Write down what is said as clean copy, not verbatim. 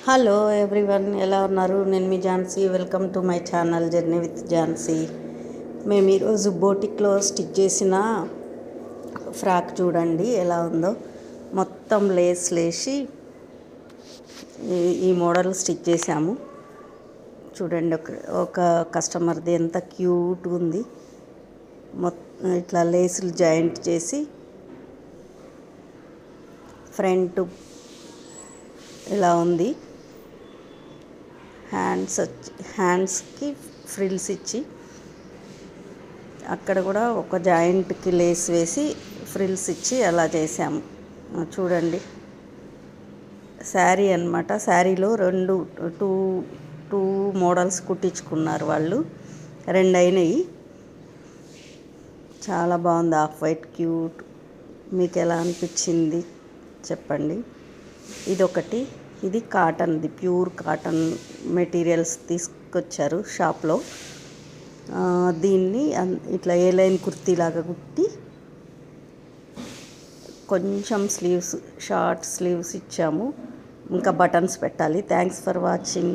Hello everyone, ఎలా ఉన్నారు? నేను మీ Jhansi. Welcome to my channel journey with Jhansi. మేము ఈరోజు బోటిక్లో స్టిచ్ చేసిన ఫ్రాక్ చూడండి ఎలా ఉందో. మొత్తం లేస్ లేసి ఈ మోడల్ స్టిచ్ చేసాము. చూడండి, ఒక కస్టమర్ది ఎంత క్యూట్గా ఉంది. మొత్తం ఇట్లా లేసులు జాయింట్ చేసి ఫ్రంట్ ఇలా ఉంది. హ్యాండ్స్కి ఫ్రిల్స్ ఇచ్చి అక్కడ కూడా ఒక జాయింట్కి లేస్ వేసి ఫ్రిల్స్ ఇచ్చి అలా చేసాము. చూడండి, శారీ అన్నమాట. శారీలో టూ మోడల్స్ కుట్టించుకున్నారు వాళ్ళు. 2 అయినాయి. చాలా బాగుంది. Off white cute. మీకు ఎలా అనిపించింది చెప్పండి. ఇదొకటి. ఇది కాటన్ది, ప్యూర్ కాటన్ మెటీరియల్స్ తీసుకొచ్చారు షాప్లో. దీన్ని ఇట్లా ఏ లైన్ కుర్తీలాగా కుట్టి కొంచెం స్లీవ్స్, షార్ట్ స్లీవ్స్ ఇచ్చాము. ఇంకా బటన్స్ పెట్టాలి. Thanks for watching.